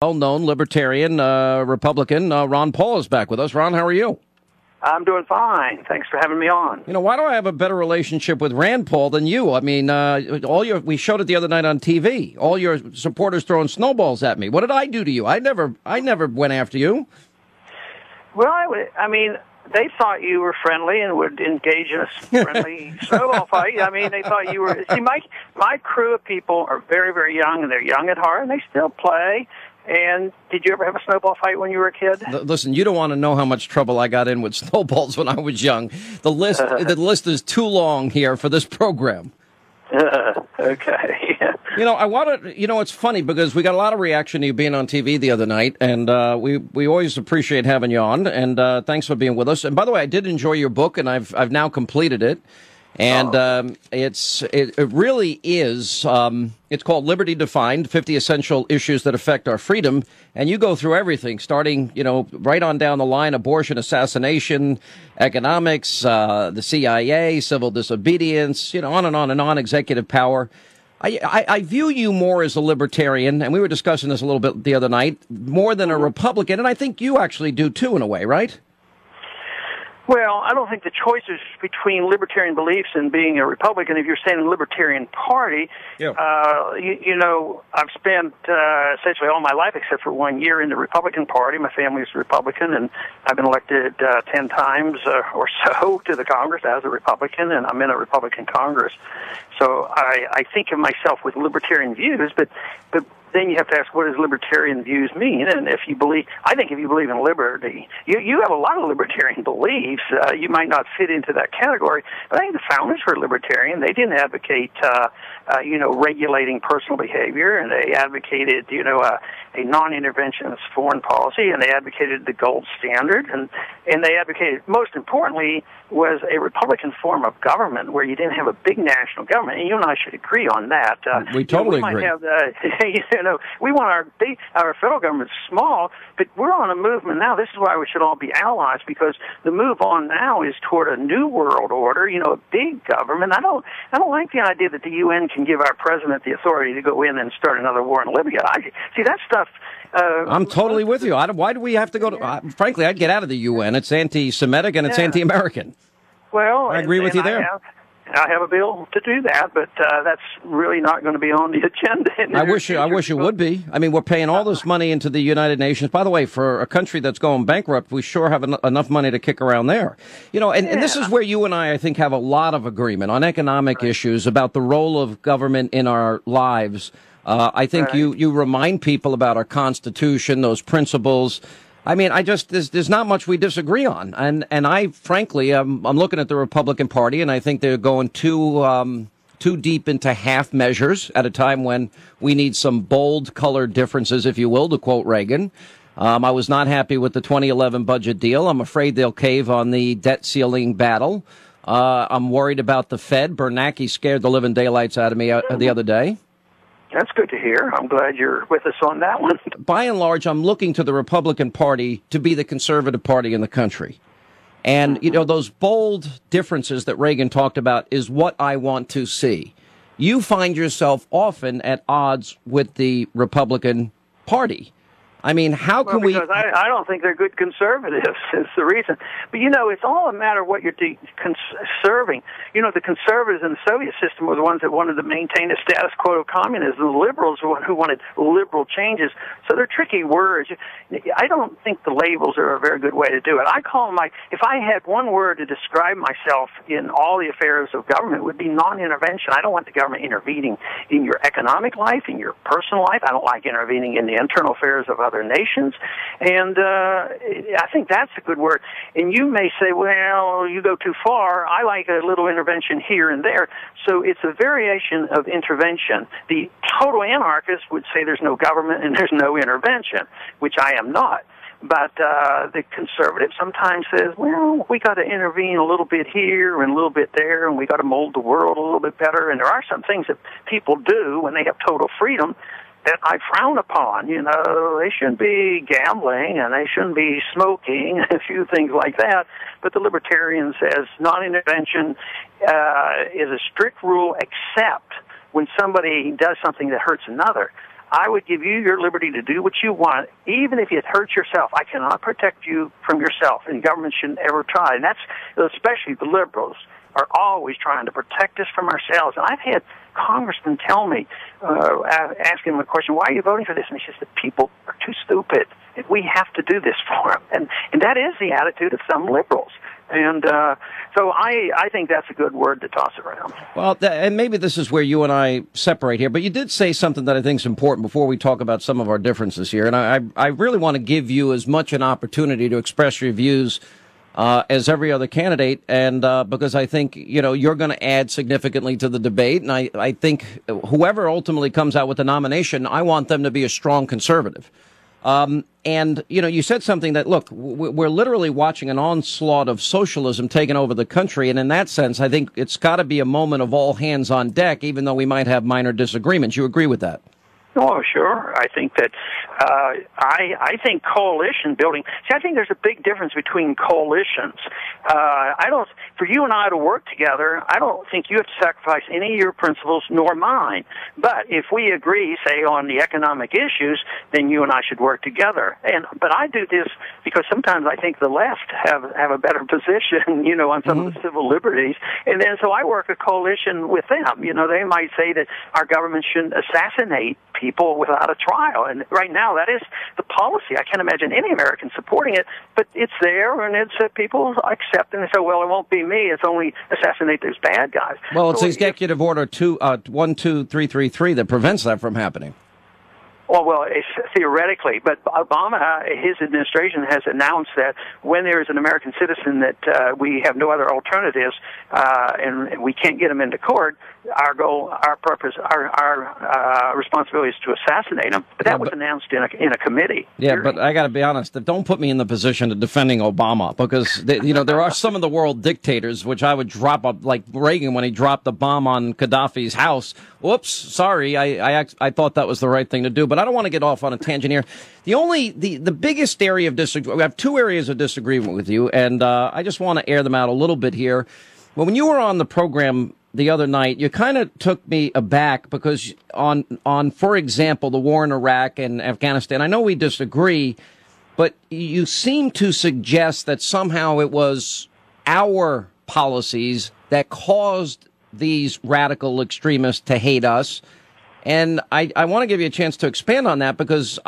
Well-known Libertarian, Republican, Ron Paul is back with us. Ron, how are you? I'm doing fine. Thanks for having me on. You know, why do I have a better relationship with Rand Paul than you? I mean, we showed it the other night on TV. All your supporters throwing snowballs at me. What did I do to you? I never went after you. Well, I mean, they thought you were friendly and would engage in a friendly snowball fight. I mean, they thought you were. See, my crew of people are very, very young, and they're young at heart, and they still play. And did you ever have a snowball fight when you were a kid? Listen, you don't want to know how much trouble I got in with snowballs when I was young. The list is too long here for this program. Okay. You know, it's funny because we got a lot of reaction to you being on TV the other night, and we always appreciate having you on, and thanks for being with us. And by the way, I did enjoy your book, and I've now completed it. And it really is. It's called Liberty Defined: 50 Essential Issues That Affect Our Freedom. And you go through everything, starting, right on down the line: abortion, assassination, economics, the CIA, civil disobedience, on and on and on, executive power. I view you more as a libertarian, and we were discussing this a little bit the other night, more than a Republican, and I think you actually do too, in a way, right? Well, I don't think the choice is between libertarian beliefs and being a Republican. If you're saying the Libertarian Party, yeah. I've spent essentially all my life, except for 1 year, in the Republican Party. My family's Republican, and I've been elected 10 times or so to the Congress as a Republican, and I'm in a Republican Congress. So I think of myself with libertarian views, but then you have to ask, what does libertarian views mean? And if you believe in liberty, you have a lot of libertarian beliefs. You might not fit into that category, but I think the founders were libertarian. They didn't advocate, regulating personal behavior, and they advocated, a non-interventionist foreign policy, and they advocated the gold standard, and they advocated, most importantly, was a Republican form of government where you didn't have a big national government, and you and I should agree on that. We totally agree. We want our federal government small, but we're on a movement now. This is why we should all be allies, because the move on now is toward a new world order. A big government. I don't like the idea that the UN can give our president the authority to go in and start another war in Libya. See that stuff. I'm totally with you. Why do we have to go to? Frankly, I'd get out of the UN. It's anti-Semitic and it's anti-American. Well, I agree with you there. I have a bill to do that, but that's really not going to be on the agenda. I wish it would be. I mean, we're paying all this money into the United Nations. By the way, for a country that's going bankrupt, we sure have enough money to kick around there. And this is where you and I think, have a lot of agreement on economic issues about the role of government in our lives. I think you remind people about our Constitution, those principles. I mean, there's not much we disagree on. And I, frankly, I'm looking at the Republican Party, and I think they're going too deep into half measures at a time when we need some bold colored differences, if you will, to quote Reagan. I was not happy with the 2011 budget deal. I'm afraid they'll cave on the debt ceiling battle. I'm worried about the Fed. Bernanke scared the living daylights out of me the other day. That's good to hear. I'm glad you're with us on that one. By and large, I'm looking to the Republican Party to be the conservative party in the country. And, those bold differences that Reagan talked about is what I want to see. You find yourself often at odds with the Republican Party. I mean, how can we... Because I don't think they're good conservatives is the reason. But, it's all a matter of what you're conserving. The conservatives in the Soviet system were the ones that wanted to maintain the status quo of communism. The liberals were who wanted liberal changes. So they're tricky words. I don't think the labels are a very good way to do it. If I had one word to describe myself in all the affairs of government, it would be non-intervention. I don't want the government intervening in your economic life, in your personal life. I don't like intervening in the internal affairs of other nations, and I think that's a good word. And you may say, well, you go too far. I like a little intervention here and there. So it's a variation of intervention. The total anarchist would say there's no government and there's no intervention, which I am not. But the conservative sometimes says, well, we got to intervene a little bit here and a little bit there, and we got to mold the world a little bit better. And there are some things that people do when they have total freedom that I frown upon. They shouldn't be gambling and they shouldn't be smoking, a few things like that. But the Libertarian says non-intervention is a strict rule except when somebody does something that hurts another. I would give you your liberty to do what you want, even if it hurts yourself. I cannot protect you from yourself, and government shouldn't ever try. And that's, especially the liberals, are always trying to protect us from ourselves. And I've had congressmen tell me, asking them a question, why are you voting for this? And he says, the people are too stupid. We have to do this for them. And that is the attitude of some liberals. And so I think that's a good word to toss around. Well, and maybe this is where you and I separate here, but you did say something that I think is important before we talk about some of our differences here. And I really want to give you as much an opportunity to express your views as every other candidate, and because I think, you're going to add significantly to the debate, and I think whoever ultimately comes out with the nomination, I want them to be a strong conservative. And, you said something that, look, we're literally watching an onslaught of socialism taking over the country, and in that sense, I think it's got to be a moment of all hands on deck, even though we might have minor disagreements. You agree with that? Oh, sure. I think that I think coalition building. See, I think there's a big difference between coalitions. For you and I to work together, I don't think you have to sacrifice any of your principles nor mine. But if we agree, say, on the economic issues, then you and I should work together. But I do this because sometimes I think the left have a better position, on some of the civil liberties. And then so I work a coalition with them. They might say that our government shouldn't assassinate people without a trial. And right now, that is the policy. I can't imagine any American supporting it, but it's there, and it's people accept it and say, well, it won't be me. It's only assassinate those bad guys. Well, it's Executive Order 12333 that prevents that from happening. Well, it's theoretically, but Obama, his administration has announced that when there is an American citizen that we have no other alternatives, and we can't get him into court, our goal, our purpose, our responsibility is to assassinate him. But that was announced in a committee. Yeah, but I got to be honest. Don't put me in the position of defending Obama, because there are some of the world dictators which I would drop up, like Reagan when he dropped the bomb on Gaddafi's house. Whoops, sorry. I thought that was the right thing to do, but I don't want to get off on a tangent here. The biggest area of disagreement, we have two areas of disagreement with you, and I just want to air them out a little bit here. Well, when you were on the program the other night, you kind of took me aback because on, for example, the war in Iraq and Afghanistan, I know we disagree, but you seem to suggest that somehow it was our policies that caused these radical extremists to hate us. And I want to give you a chance to expand on that, because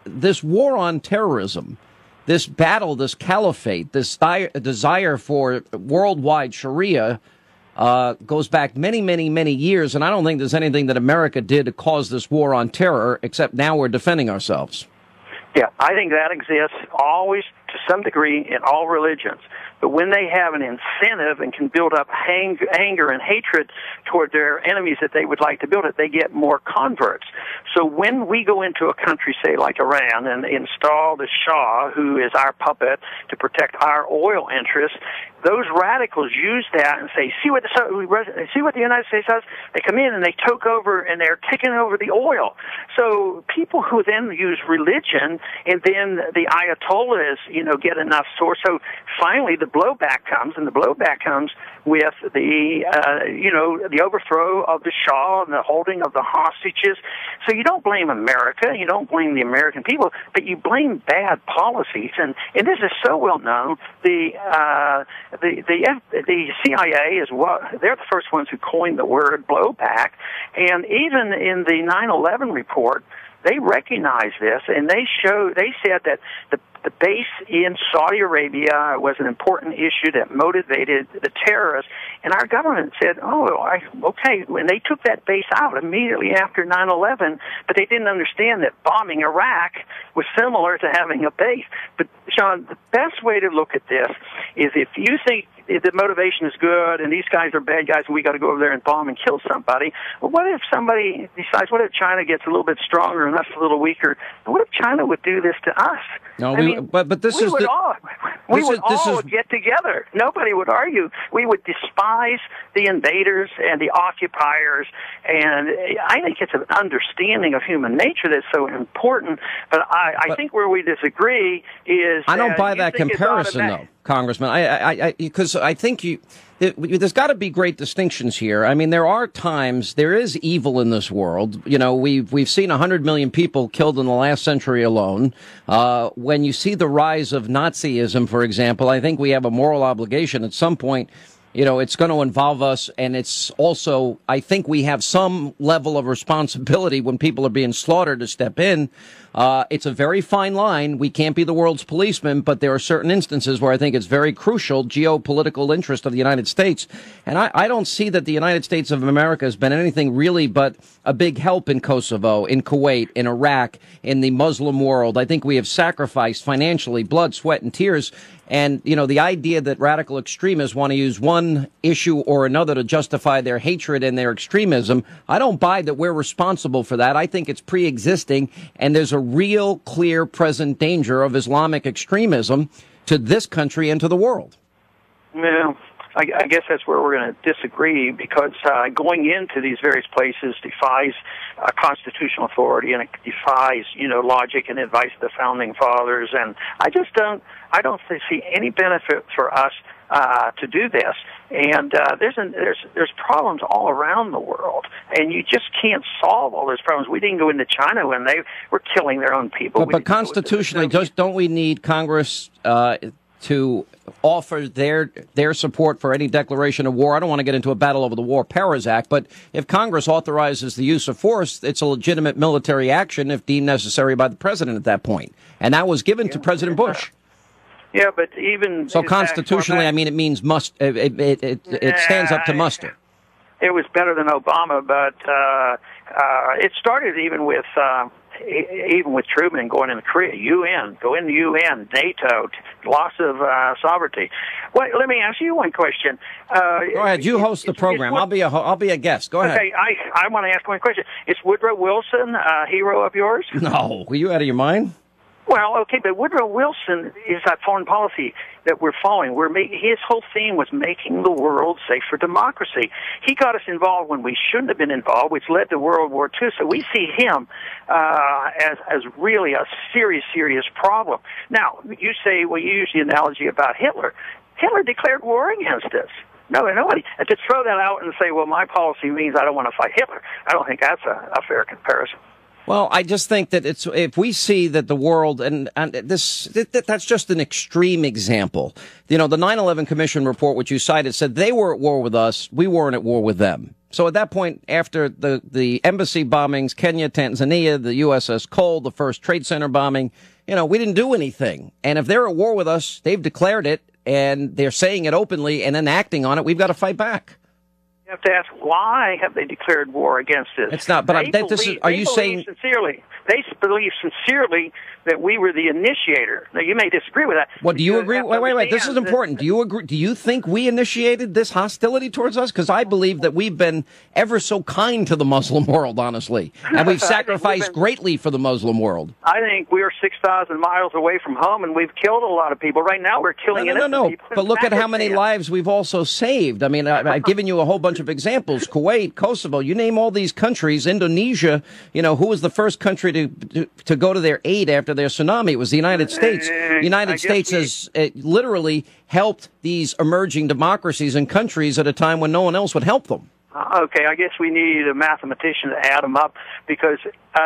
this war on terrorism, this battle, this caliphate, this desire for worldwide Sharia goes back many, many, many years. And I don't think there's anything that America did to cause this war on terror, except now we're defending ourselves. Yeah, I think that exists always to some degree in all religions. But when they have an incentive and can build up anger and hatred toward their enemies that they would like to build it, they get more converts. So when we go into a country, say like Iran, and install the Shah, who is our puppet, to protect our oil interests, those radicals use that and say, see what the United States does? They come in and they took over, and they're taking over the oil. So people who then use religion, and then the Ayatollahs, get enough source. So finally the blowback comes, and the blowback comes with the overthrow of the Shah and the holding of the hostages. So you don't blame America, you don't blame the American people, but you blame bad policies. And this is so well known. The CIA they're the first ones who coined the word blowback, and even in the 9/11 report, they recognized this, and they said that the base in Saudi Arabia was an important issue that motivated the terrorists, and our government said, okay, and they took that base out immediately after 9/11, but they didn't understand that bombing Iraq was similar to having a base. But, Sean, the best way to look at this is if you think the motivation is good and these guys are bad guys and we got to go over there and bomb and kill somebody, well, what if somebody decides, what if China gets a little bit stronger and us a little weaker? What if China would do this to us? No, we would all get together. Nobody would argue. We would despise the invaders and the occupiers, and I think it's an understanding of human nature that's so important. But I think where we disagree is I don't buy that comparison, though. Congressman. Because I think there's got to be great distinctions here. I mean, there are times there is evil in this world. You know, we've seen 100 million people killed in the last century alone. When you see the rise of Nazism, for example, I think we have a moral obligation at some point. You know, it's going to involve us, and it's also, I think we have some level of responsibility when people are being slaughtered to step in. It's a very fine line. We can't be the world's policeman, but there are certain instances where I think it's very crucial geopolitical interest of the United States. And I don't see that the United States of America has been anything really but a big help in Kosovo, in Kuwait, in Iraq, in the Muslim world. I think we have sacrificed financially, blood, sweat, and tears. And, you know, the idea that radical extremists want to use one issue or another to justify their hatred and their extremism, I don't buy that we're responsible for that. I think it's pre-existing, and there's a real, clear, present danger of Islamic extremism to this country and to the world. Well, I guess that's where we're going to disagree, because going into these various places defies constitutional authority, and it defies, you know, logic and advice of the founding fathers. And I don't see any benefit for us to do this. And there's problems all around the world, and you just can't solve all those problems. We didn't go into China when they were killing their own people. But constitutionally, don't we need Congress to offer their support for any declaration of war? I don't want to get into a battle over the War Powers Act, but if Congress authorizes the use of force, it's a legitimate military action if deemed necessary by the president at that point. And that was given to President Bush. Yeah, but even so constitutionally, I mean, it means must. It stands up to muster. It was better than Obama, but it started even with Truman going into Korea, UN, go into UN, NATO, loss of sovereignty. Well, let me ask you one question. Go ahead. You host the program. I'll be a guest. Go ahead. Okay, I want to ask one question. Is Woodrow Wilson a hero of yours? No. Were you out of your mind? Well, okay, but Woodrow Wilson is that foreign policy that we're following. His whole theme was making the world safe for democracy. He got us involved when we shouldn't have been involved, which led to World War II. So we see him as really a serious problem. Now, you say, well, you use the analogy about Hitler. Hitler declared war against us. Nobody. And to throw that out and say, well, my policy means I don't want to fight Hitler, I don't think that's a fair comparison. Well, I just think that if we see that the world, and that's just an extreme example. You know, the 9/11 Commission report, which you cited, said they were at war with us, we weren't at war with them. So at that point, after the embassy bombings, Kenya, Tanzania, the USS Cole, the first Trade Center bombing, you know, we didn't do anything. And if they're at war with us, they've declared it, and they're saying it openly and then acting on it, we've got to fight back. You have to ask, why have they declared war against us? It's not, but are you saying sincerely? They believe sincerely that we were the initiator. Now, you may disagree with that. Well, do you agree? Wait. This is important. Do you agree? Do you think we initiated this hostility towards us? Because I believe that we've been ever so kind to the Muslim world, honestly, and we've sacrificed greatly for the Muslim world. I think we're 6,000 miles away from home, and we've killed a lot of people. Right now, we're killing innocent people. But look at how many lives we've also saved. I mean, I've given you a whole bunch of examples: Kuwait, Kosovo. You name all these countries. Indonesia. You know, who was the first country to go to their aid after their tsunami? It was the United States. The United States has literally helped these emerging democracies and countries at a time when no one else would help them. Okay, I guess we need a mathematician to add them up, because,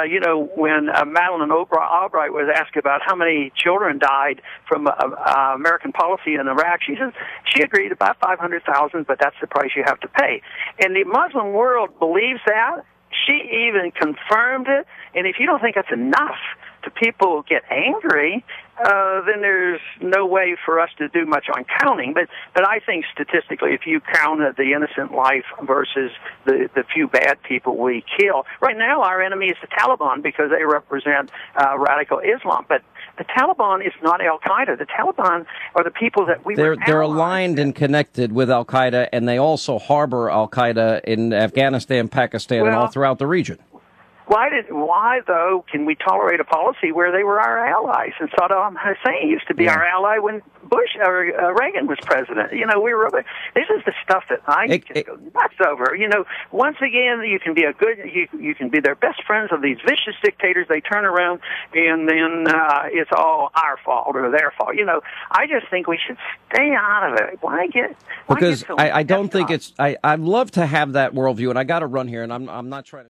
you know, when Madeleine Albright was asked about how many children died from American policy in Iraq, she agreed about 500,000, but that's the price you have to pay. And the Muslim world believes that. She even confirmed it. And if you don't think that's enough to people get angry, then there's no way for us to do much on counting. But I think statistically, if you counted the innocent life versus the few bad people we kill, right now our enemy is the Taliban, because they represent radical Islam. But the Taliban is not Al-Qaeda. The Taliban are the people that they're aligned and connected with Al-Qaeda, and they also harbor Al-Qaeda in Afghanistan, Pakistan, and all throughout the region. Why though can we tolerate a policy where they were our allies? And Saddam Hussein used to be our ally when Bush or Reagan was president. You know, this is the stuff that I just go nuts over. You know, once again, you can be you can be their best friends of these vicious dictators. They turn around and then it's all our fault or their fault. You know, I just think we should stay out of it. Because I don't think it's. I'd love to have that worldview, and I got to run here, and I'm not trying to.